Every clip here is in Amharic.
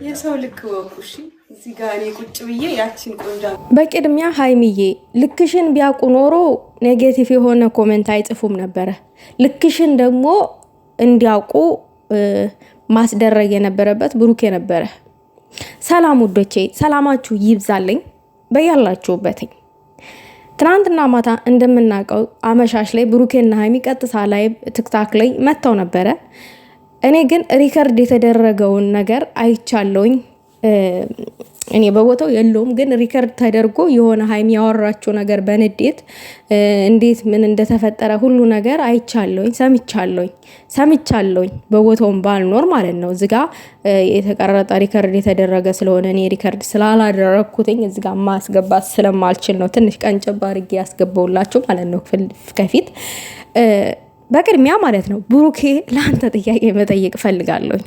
የሰው ልክ ወቁሽ እዚህ ጋር እኔ ቁጭ ብዬ ያቺን ቆንጆ በቅድሚያ ሃይሚዬ ልክሽን ቢያውቁ ኖሮ ኔጌቲቭ የሆነ ኮሜንት አይጽፉም ነበረ። ልክሽን ደግሞ እንዲያውቁ ማስደረግ የነበረበት ብሩኬ ነበረ። ሰላም ውዶቼ፣ ሰላማችሁ ይብዛልኝ በያላችሁበት። ትናንትና ማታ እንደምናውቀው አመሻሽ ላይ ብሩኬና ሃይሚ ቀጥታ ላይ ቲክታክ ላይ መጥተው ነበረ። እኔ ግን ሪከርድ የተደረገውን ነገር አይቻለሁኝ። እኔ በቦታው የለውም፣ ግን ሪከርድ ተደርጎ የሆነ ሃይሚ ያወራችው ነገር በንዴት እንዴት ምን እንደተፈጠረ ሁሉ ነገር አይቻለሁኝ፣ ሰምቻለሁኝ። በቦታውም ባልኖር ማለት ነው። እዚጋ የተቀረጠ ሪከርድ የተደረገ ስለሆነ እኔ ሪከርድ ስላላደረኩትኝ እዚጋ ማስገባት ስለማልችል ነው ትንሽ ቀንጨብ አድርጌ ያስገባውላችሁ ማለት ነው ከፊት። በቅድሚያ ማለት ነው ብሩኬ ለአንተ ጥያቄ መጠየቅ ፈልጋለሁኝ።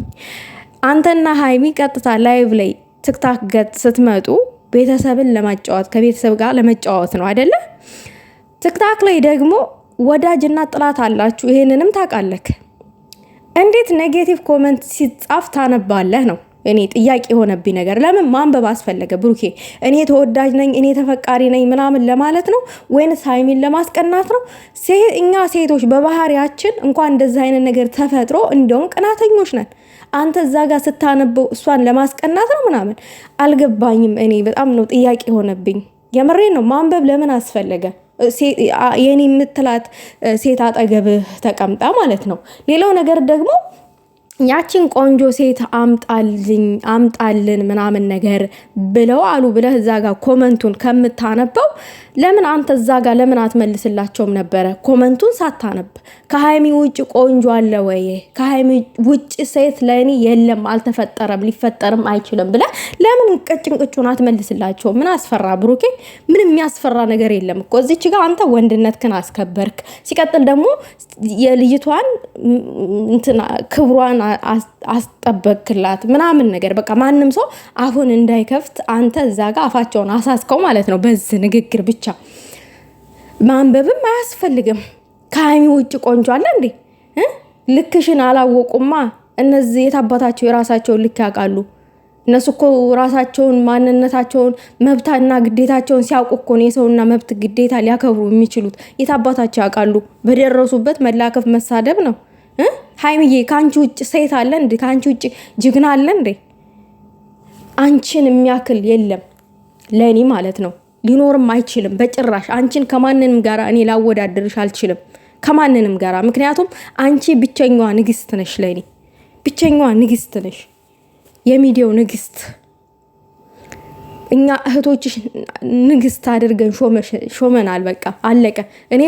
አንተና ሃይሚ ቀጥታ ላይቭ ላይ ቲክታክ ገጽ ስትመጡ ቤተሰብን ለማጫወት ከቤተሰብ ጋር ለመጫወት ነው አይደለ? ቲክታክ ላይ ደግሞ ወዳጅና ጥላት አላችሁ። ይሄንንም ታውቃለህ። እንዴት ኔጌቲቭ ኮሜንት ሲጻፍ ታነባለህ ነው እኔ ጥያቄ የሆነብኝ ነገር። ለምን ማንበብ አስፈለገ ብሩኬ? እኔ ተወዳጅ ነኝ እኔ ተፈቃሪ ነኝ ምናምን ለማለት ነው ወይንስ ሃይሚን ለማስቀናት ነው? እኛ ሴቶች በባህሪያችን እንኳን እንደዛ አይነት ነገር ተፈጥሮ እንደውም ቅናተኞች ነን። አንተ እዛ ጋር ስታነበው እሷን ለማስቀናት ነው ምናምን አልገባኝም። እኔ በጣም ነው ጥያቄ የሆነብኝ። የምሬ ነው። ማንበብ ለምን አስፈለገ? የኔ የምትላት ሴት አጠገብህ ተቀምጣ ማለት ነው። ሌላው ነገር ደግሞ ያቺን ቆንጆ ሴት አምጣልን ምናምን ነገር ብለው አሉ ብለህ እዛ ጋር ኮመንቱን ከምታነበው ለምን አንተ እዛ ጋር ለምን አትመልስላቸውም ነበረ? ኮመንቱን ሳታነብ ከሃይሚ ውጭ ቆንጆ አለ ወይ? ከሃይሚ ውጭ ሴት ለእኔ የለም፣ አልተፈጠረም፣ ሊፈጠርም አይችልም ብለህ ለምን ቅጭንቅጩን አትመልስላቸው? ምን አስፈራ ብሩኬ? ምንም የሚያስፈራ ነገር የለም እኮ እዚች ጋር አንተ ወንድነትህን አስከበርክ። ሲቀጥል ደግሞ የልጅቷን ክብሯን አስጠበቅላት ምናምን ነገር በቃ ማንም ሰው አፉን እንዳይከፍት አንተ እዛ ጋር አፋቸውን አሳስከው ማለት ነው። በዚህ ንግግር ብቻ ማንበብም አያስፈልግም። ከሃይሚ ውጭ ቆንጆ አለ እንዴ? ልክሽን አላወቁማ እነዚህ የታባታቸው የራሳቸውን ልክ ያውቃሉ። እነሱ እኮ ራሳቸውን ማንነታቸውን መብታና ግዴታቸውን ሲያውቁ እኮ ነው የሰውና መብት ግዴታ ሊያከብሩ የሚችሉት። የታባታቸው ያውቃሉ። በደረሱበት መላከፍ መሳደብ ነው። ሃይሚዬ ካንቺ ውጭ ሴት አለ እንዴ? ካንቺ ውጭ ጅግና አለ እንዴ? አንቺን የሚያክል የለም ለኔ ማለት ነው። ሊኖርም አይችልም በጭራሽ። አንቺን ከማንንም ጋራ እኔ ላወዳድርሽ አልችልም፣ ከማንንም ጋራ። ምክንያቱም አንቺ ብቸኛዋ ንግስት ነሽ፣ ለኔ ብቸኛዋ ንግስት ነሽ፣ የሚዲያው ንግስት። እኛ እህቶችሽ ንግስት አድርገን ሾመናል። በቃ አለቀ። እኔ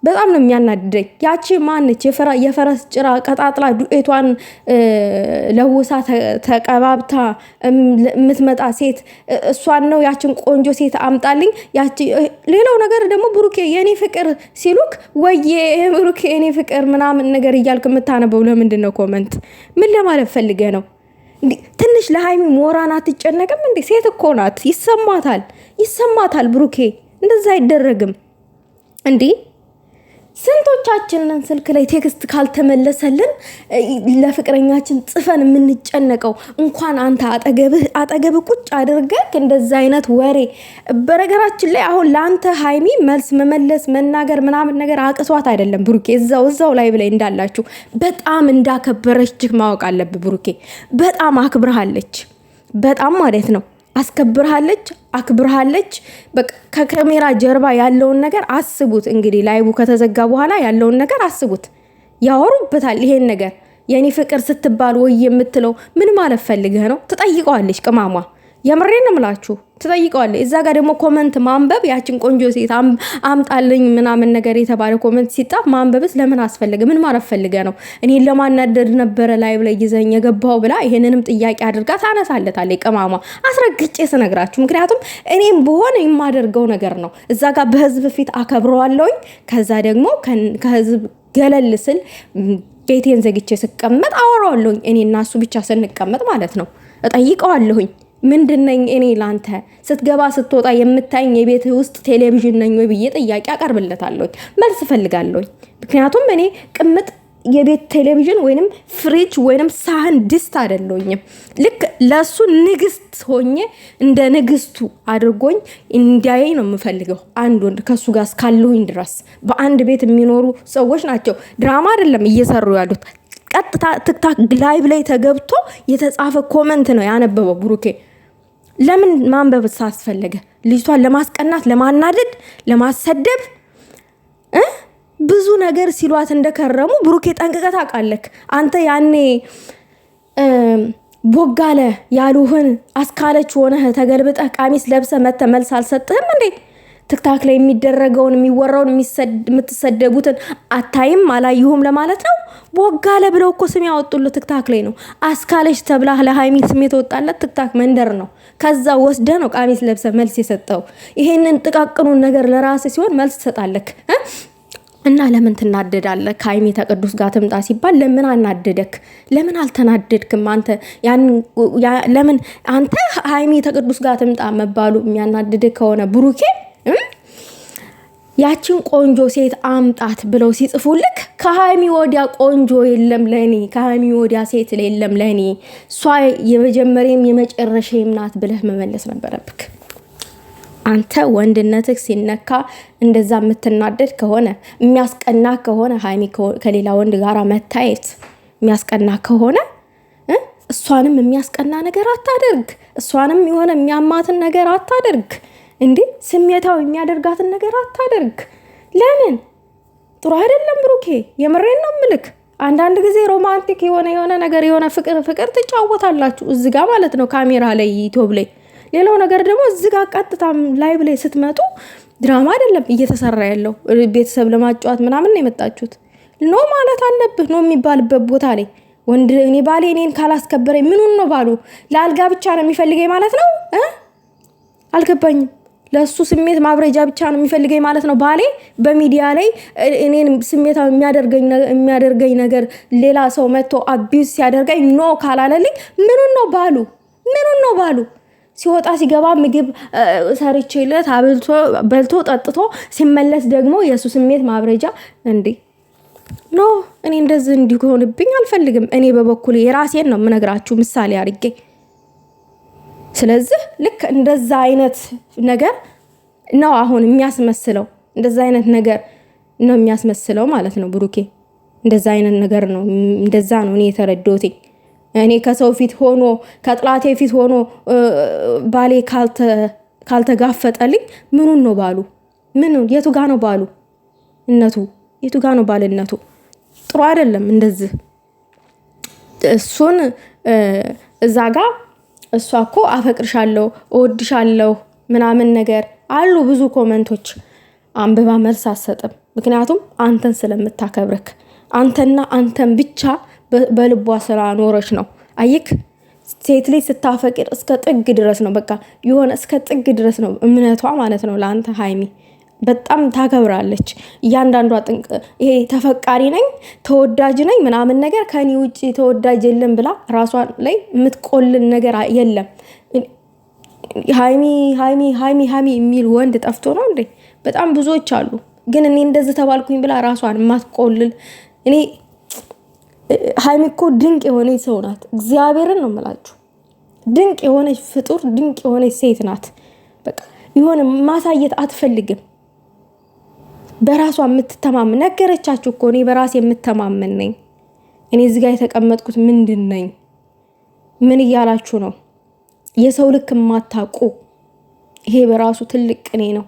በጣም ነው የሚያናድደኝ። ያቺ ማነች የፈረስ ጭራ ቀጣጥላ ዱኤቷን ለውሳ ተቀባብታ የምትመጣ ሴት እሷን ነው። ያችን ቆንጆ ሴት አምጣልኝ። ሌላው ነገር ደግሞ ብሩኬ የኔ ፍቅር ሲሉክ ወዬ ብሩኬ የኔ ፍቅር ምናምን ነገር እያልክ የምታነበው ለምንድን ነው? ኮመንት ምን ለማለት ፈልገ ነው? ትንሽ ለሃይሚ ሞራን አትጨነቅም እንዴ? ሴት እኮ ናት፣ ይሰማታል። ብሩኬ እንደዛ አይደረግም እንዴ? ስንቶቻችንን ስልክ ላይ ቴክስት ካልተመለሰልን ለፍቅረኛችን ጽፈን የምንጨነቀው? እንኳን አንተ አጠገብህ ቁጭ አድርገህ እንደዛ አይነት ወሬ። በነገራችን ላይ አሁን ለአንተ ሃይሚ መልስ መመለስ መናገር ምናምን ነገር አቅሷት አይደለም ብሩኬ። እዛው ላይ ብላይ እንዳላችሁ በጣም እንዳከበረችህ ማወቅ አለብህ ብሩኬ። በጣም አክብርሃለች፣ በጣም ማለት ነው አክብርሃለች። በቃ ከካሜራ ጀርባ ያለውን ነገር አስቡት። እንግዲህ ላይቡ ከተዘጋ በኋላ ያለውን ነገር አስቡት። ያወሩበታል ይሄን ነገር። የኔ ፍቅር ስትባል ወይ የምትለው ምን ማለት ፈልገህ ነው? ትጠይቀዋለች ቅማሟ። የምሬን ነው የምላችሁ፣ ትጠይቀዋለች። እዛ ጋር ደግሞ ኮመንት ማንበብ ያችን ቆንጆ ሴት አምጣልኝ ምናምን ነገር የተባለ ኮመንት ሲጣፍ ማንበብስ ለምን አስፈለገ? ምን ማለት ፈልገ ነው? እኔን ለማናደድ ነበረ ላይቭ ላይ ይዘኝ የገባው ብላ ይሄንንም ጥያቄ አድርጋ ታነሳለታለች ቅማሟ። አስረግጬ ስነግራችሁ፣ ምክንያቱም እኔም በሆነ የማደርገው ነገር ነው። እዛ ጋር በህዝብ ፊት አከብረዋለሁኝ። ከዛ ደግሞ ከህዝብ ገለል ስል ቤቴን ዘግቼ ስቀመጥ አወራዋለሁኝ። እኔ እና እሱ ብቻ ስንቀመጥ ማለት ነው። እጠይቀዋለሁኝ ምንድነኝ እኔ ላንተ ስትገባ ስትወጣ የምታይኝ የቤት ውስጥ ቴሌቪዥን ነኝ ወይ ብዬ ጥያቄ አቀርብለታለሁ። መልስ ፈልጋለሁ። ምክንያቱም እኔ ቅምጥ የቤት ቴሌቪዥን ወይንም ፍሪጅ ወይንም ሳህን ድስት አይደለሁኝም። ልክ ለሱ ንግስት ሆኜ እንደ ንግስቱ አድርጎኝ እንዲያየኝ ነው የምፈልገው። አንድ ወንድ ከሱ ጋር እስካለሁኝ ድረስ በአንድ ቤት የሚኖሩ ሰዎች ናቸው። ድራማ አይደለም እየሰሩ ያሉት። ቀጥታ ቲክታክ ላይቭ ላይ ተገብቶ የተጻፈ ኮመንት ነው ያነበበው ብሩኬ። ለምን ማንበብ ሳስፈለገ? ልጅቷን ለማስቀናት፣ ለማናደድ፣ ለማሰደብ ብዙ ነገር ሲሏት እንደከረሙ ብሩኬ ጠንቅቀህ ታውቃለህ። አንተ ያኔ ቦጋለ ያሉህን አስካለች ሆነህ ተገልብጠህ ቀሚስ ለብሰህ መተህ መልስ አልሰጥህም እንዴ? ቲክታክ ላይ የሚደረገውን የሚወራውን የምትሰደቡትን አታይም አላየሁም ለማለት ነው። ቦጋለ ብለው እኮ ስም ያወጡልህ ቲክታክ ላይ ነው። አስካለች ተብላ ለሃይሚ ስም የተወጣለት ቲክታክ መንደር ነው። ከዛ ወስደ ነው ቀሚስ ለብሰህ መልስ የሰጠው። ይሄንን ጥቃቅኑን ነገር ለራስህ ሲሆን መልስ ትሰጣለህ እና ለምን ትናደዳለህ? ከሃይሚ ተቅዱስ ጋር ትምጣ ሲባል ለምን አናደደክ? ለምን አልተናደድክም? አንተ ለምን አንተ ሃይሚ ተቅዱስ ጋር ትምጣ መባሉ የሚያናድድህ ከሆነ ብሩኬ ያችን ቆንጆ ሴት አምጣት ብለው ሲጽፉልክ ከሃይሚ ወዲያ ቆንጆ የለም ለኔ፣ ከሃይሚ ወዲያ ሴት የለም ለኔ፣ እሷ የመጀመሪያም የመጨረሻም ናት ብለህ መመለስ ነበረብክ። አንተ ወንድነትህ ሲነካ እንደዛ የምትናደድ ከሆነ የሚያስቀና ከሆነ ሃይሚ ከሌላ ወንድ ጋር መታየት የሚያስቀና ከሆነ እሷንም የሚያስቀና ነገር አታደርግ። እሷንም የሆነ የሚያማትን ነገር አታደርግ። እንዴ ስሜታው የሚያደርጋትን ነገር አታደርግ። ለምን? ጥሩ አይደለም ብሩኬ። የምሬን ነው ምልክ። አንዳንድ ጊዜ ሮማንቲክ የሆነ ነገር የሆነ ፍቅር ትጫወታላችሁ እዚህ ጋር ማለት ነው፣ ካሜራ ላይ ዩቲዩብ ላይ። ሌላው ነገር ደግሞ እዚህ ጋር ቀጥታ ላይቭ ላይ ስትመጡ ድራማ አይደለም እየተሰራ ያለው፣ ቤተሰብ ለማጫወት ምናምን ነው የመጣችሁት። ኖ ማለት አለብህ ነው የሚባልበት ቦታ ላይ ወንድ እኔ ባሌ እኔን ካላስከበረኝ ምኑን ነው ባሉ ለአልጋ ብቻ ነው የሚፈልገኝ ማለት ነው? አልገባኝም። ለሱ ስሜት ማብረጃ ብቻ ነው የሚፈልገኝ ማለት ነው ባሌ? በሚዲያ ላይ እኔን ስሜታው የሚያደርገኝ ነገር ሌላ ሰው መጥቶ አቢዩዝ ሲያደርገኝ ኖ ካላለልኝ ምኑን ነው ባሉ? ምኑን ነው ባሉ? ሲወጣ ሲገባ ምግብ ሰርቼለት በልቶ ጠጥቶ ሲመለስ ደግሞ የሱ ስሜት ማብረጃ እንዴ? ኖ እኔ እንደዚህ እንዲሆንብኝ አልፈልግም። እኔ በበኩሌ የራሴን ነው የምነግራችሁ ምሳሌ አድርጌ። ስለዚህ ልክ እንደዛ አይነት ነገር ነው አሁን የሚያስመስለው። እንደዛ አይነት ነገር ነው የሚያስመስለው ማለት ነው ብሩኬ። እንደዛ አይነት ነገር ነው፣ እንደዛ ነው እኔ የተረዳሁት። እኔ ከሰው ፊት ሆኖ ከጥላቴ ፊት ሆኖ ባሌ ካልተጋፈጠልኝ ምኑን ነው ባሉ? ምን የቱ ጋ ነው ባሉ እነቱ? የቱ ጋ ነው ባልነቱ? ጥሩ አይደለም እንደዚህ። እሱን እዛ ጋ እሷ እኮ አፈቅርሻለሁ እወድሻለሁ ምናምን ነገር አሉ ብዙ ኮመንቶች። አንብባ መልስ አትሰጥም። ምክንያቱም አንተን ስለምታከብረክ አንተና አንተን ብቻ በልቧ ስራ ኖረች ነው። አይክ ሴት ልጅ ስታፈቅር እስከ ጥግ ድረስ ነው። በቃ የሆነ እስከ ጥግ ድረስ ነው እምነቷ ማለት ነው ለአንተ ሃይሚ። በጣም ታከብራለች። እያንዳንዷ ይሄ ተፈቃሪ ነኝ ተወዳጅ ነኝ ምናምን ነገር ከኔ ውጪ ተወዳጅ የለም ብላ ራሷን ላይ የምትቆልን ነገር የለም። ሃይሚ ሃይሚ ሃይሚ ሃይሚ የሚል ወንድ ጠፍቶ ነው እንዴ? በጣም ብዙዎች አሉ። ግን እኔ እንደዚህ ተባልኩኝ ብላ ራሷን የማትቆልል እኔ ሃይሚ እኮ ድንቅ የሆነች ሰው ናት። እግዚአብሔርን ነው የምላችሁ። ድንቅ የሆነች ፍጡር፣ ድንቅ የሆነች ሴት ናት። በቃ የሆነ ማሳየት አትፈልግም። በራሷ የምትተማመን ነገረቻችሁ እኮ እኔ በራሴ የምተማመን ነኝ። እኔ እዚህ ጋር የተቀመጥኩት ምንድን ነኝ? ምን እያላችሁ ነው? የሰው ልክ የማታውቁ ይሄ በራሱ ትልቅ ቅኔ ነው።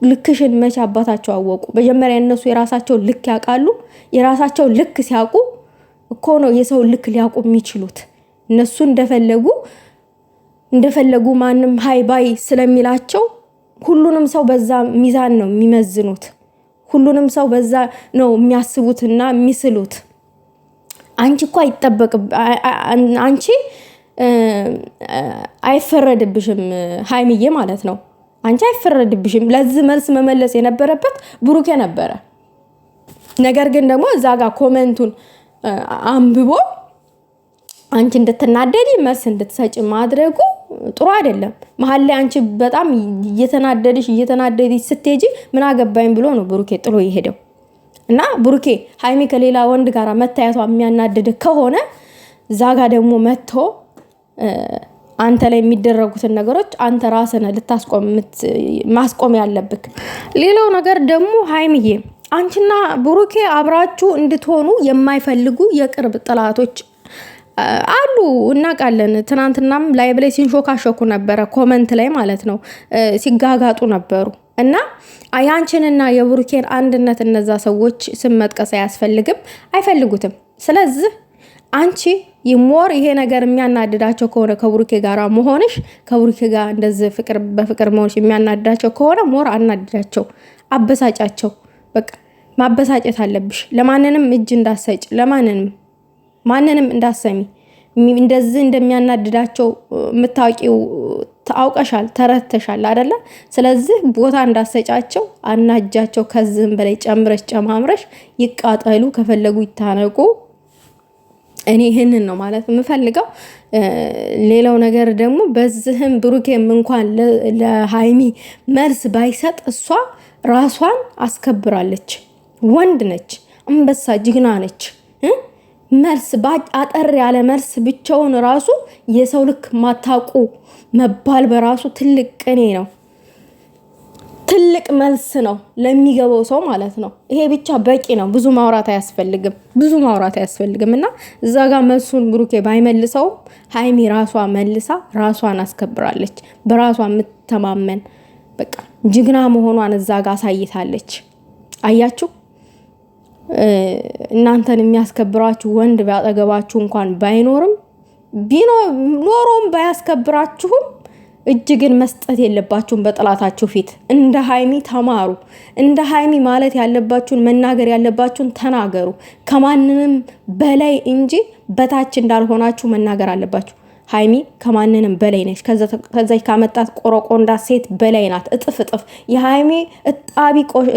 ልክሽን መቼ አባታቸው አወቁ? መጀመሪያ እነሱ የራሳቸው ልክ ያውቃሉ። የራሳቸው ልክ ሲያውቁ እኮ ነው የሰው ልክ ሊያውቁ የሚችሉት። እነሱ እንደፈለጉ ማንም ሃይ ባይ ስለሚላቸው ሁሉንም ሰው በዛ ሚዛን ነው የሚመዝኑት። ሁሉንም ሰው በዛ ነው የሚያስቡትና የሚስሉት። አንቺ እኮ አይጠበቅም። አንቺ አይፈረድብሽም ሃይሚዬ ማለት ነው። አንቺ አይፈረድብሽም። ለዚህ መልስ መመለስ የነበረበት ብሩኬ ነበረ። ነገር ግን ደግሞ እዛ ጋር ኮሜንቱን አንብቦ አንቺ እንድትናደዲ መልስ እንድትሰጪ ማድረጉ ጥሩ አይደለም። መሀል ላይ አንቺ በጣም እየተናደድሽ ስትሄጂ ምን አገባኝ ብሎ ነው ብሩኬ ጥሎ ይሄደው። እና ብሩኬ ሃይሚ ከሌላ ወንድ ጋር መታየቷ የሚያናድድ ከሆነ ዛጋ ደግሞ መጥቶ አንተ ላይ የሚደረጉትን ነገሮች አንተ ራስህ ማስቆም ያለብክ። ሌላው ነገር ደግሞ ሃይሚዬ አንቺና ብሩኬ አብራችሁ እንድትሆኑ የማይፈልጉ የቅርብ ጥላቶች አሉ እናውቃለን። ትናንትናም ላይቭ ላይ ሲንሾካሾኩ ነበረ፣ ኮመንት ላይ ማለት ነው ሲጋጋጡ ነበሩ። እና ያንቺንና የብሩኬን አንድነት እነዛ ሰዎች ስም መጥቀስ አያስፈልግም፣ አይፈልጉትም። ስለዚህ አንቺ ይሞር ይሄ ነገር የሚያናድዳቸው ከሆነ ከብሩኬ ጋር መሆንሽ ከብሩኬ ጋር እንደዚህ በፍቅር መሆንሽ የሚያናድዳቸው ከሆነ ሞር አናድዳቸው፣ አበሳጫቸው። በቃ ማበሳጨት አለብሽ። ለማንንም እጅ እንዳሰጭ ማንንም እንዳሰሚ እንደዚህ እንደሚያናድዳቸው የምታውቂው ታውቀሻል፣ ተረተሻል አይደለ? ስለዚህ ቦታ እንዳሰጫቸው አናጃቸው። ከዚህም በላይ ጨማምረሽ ይቃጠሉ፣ ከፈለጉ ይታነቁ። እኔ ይህንን ነው ማለት የምፈልገው። ሌላው ነገር ደግሞ በዚህም ብሩኬም እንኳን ለሃይሚ መልስ ባይሰጥ እሷ ራሷን አስከብራለች። ወንድ ነች፣ አንበሳ ጅግና ነች። መልስ አጠር ያለ መልስ ብቻውን ራሱ የሰው ልክ ማታቁ መባል በራሱ ትልቅ ቅኔ ነው፣ ትልቅ መልስ ነው ለሚገባው ሰው ማለት ነው። ይሄ ብቻ በቂ ነው። ብዙ ማውራት አያስፈልግም። እና እዛ ጋር መልሱን ብሩኬ ባይመልሰው ሃይሚ ራሷ መልሳ ራሷን አስከብራለች። በራሷ የምትተማመን በቃ ጅግና መሆኗን እዛ ጋር አሳይታለች። አያችሁ፣ እናንተን የሚያስከብራችሁ ወንድ ባጠገባችሁ እንኳን ባይኖርም ኖሮም ባያስከብራችሁም እጅግን መስጠት የለባችሁም በጥላታችሁ ፊት። እንደ ሃይሚ ተማሩ። እንደ ሃይሚ ማለት ያለባችሁን መናገር ያለባችሁን ተናገሩ። ከማንንም በላይ እንጂ በታች እንዳልሆናችሁ መናገር አለባችሁ። ሃይሚ ከማንንም በላይ ነች። ከዛ ካመጣት ቆረቆንዳ ሴት በላይ ናት፣ እጥፍ። የሃይሚ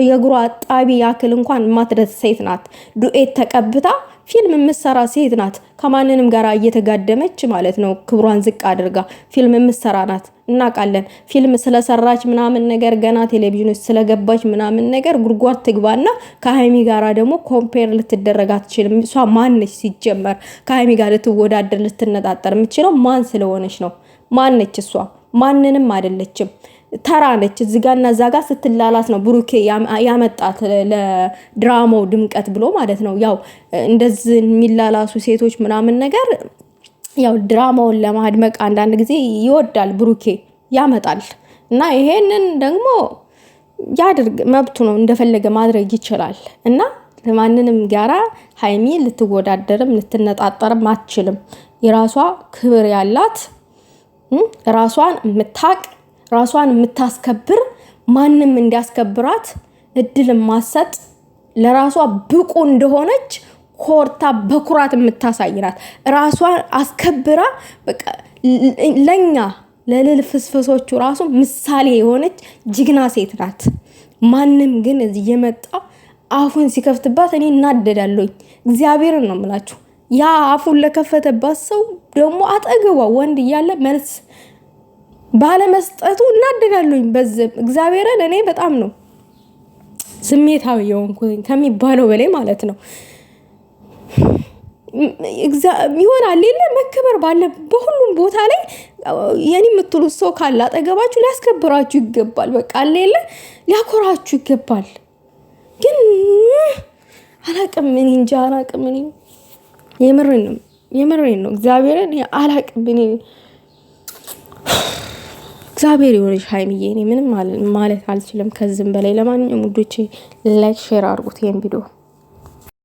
የእግሯ እጣቢ ያክል እንኳን ማትደርስ ሴት ናት። ዱኤት ተቀብታ ፊልም የምትሰራ ሴት ናት። ከማንንም ጋር እየተጋደመች ማለት ነው፣ ክብሯን ዝቅ አድርጋ ፊልም የምትሰራ ናት። እናውቃለን። ፊልም ስለሰራች ምናምን ነገር ገና ቴሌቪዥን ውስጥ ስለገባች ምናምን ነገር ጉድጓድ ትግባና ከሃይሚ ጋራ ደግሞ ኮምፔር ልትደረግ አትችልም። እሷ ማነች ሲጀመር? ከሃይሚ ጋር ልትወዳደር ልትነጣጠር የምትችለው ማን ስለሆነች ነው? ማነች እሷ? ማንንም አይደለችም። ተራ ነች። እዚጋና እዛጋ ስትላላት ነው ብሩኬ ያመጣት ለድራማው ድምቀት ብሎ ማለት ነው። ያው እንደዚህ የሚላላሱ ሴቶች ምናምን ነገር ያው ድራማውን ለማድመቅ አንዳንድ ጊዜ ይወዳል ብሩኬ ያመጣል። እና ይሄንን ደግሞ ያድርግ፣ መብቱ ነው፣ እንደፈለገ ማድረግ ይችላል። እና ለማንንም ጋራ ሃይሚ ልትወዳደርም ልትነጣጠርም አትችልም። የራሷ ክብር ያላት ራሷን የምታቅ ራሷን የምታስከብር ማንም እንዲያስከብራት እድል ማሰጥ ለራሷ ብቁ እንደሆነች ኮርታ በኩራት የምታሳይናት ራሷን አስከብራ በቃ ለኛ ለልል ፍስፍሶቹ ራሱ ምሳሌ የሆነች ጅግና ሴት ናት። ማንም ግን እዚህ የመጣ አፉን ሲከፍትባት እኔ እናደዳለሁኝ። እግዚአብሔርን ነው የምላችሁ። ያ አፉን ለከፈተባት ሰው ደግሞ አጠገቧ ወንድ እያለ መልስ ባለመስጠቱ እናደዳለሁኝ። በዚህ እግዚአብሔርን እኔ በጣም ነው ስሜታዊ የሆንኩኝ ከሚባለው በላይ ማለት ነው። ይሆናል ሌላ መከበር ባለ በሁሉም ቦታ ላይ የኔ የምትሉት ሰው ካለ አጠገባችሁ ሊያስከብራችሁ ይገባል። በቃ ሌላ ሊያኮራችሁ ይገባል። ግን አላቅም እኔ እንጃ አላቅም እኔ የምሬን ነው እግዚአብሔርን አላቅም እኔ እግዚአብሔር ይወርሽ ሃይሚዬ። እኔ ምንም ማለት አልችልም ከዚህም በላይ። ለማንኛውም ውዶቼ ላይክ ሼር አድርጉት ይሄን ቪዲዮ።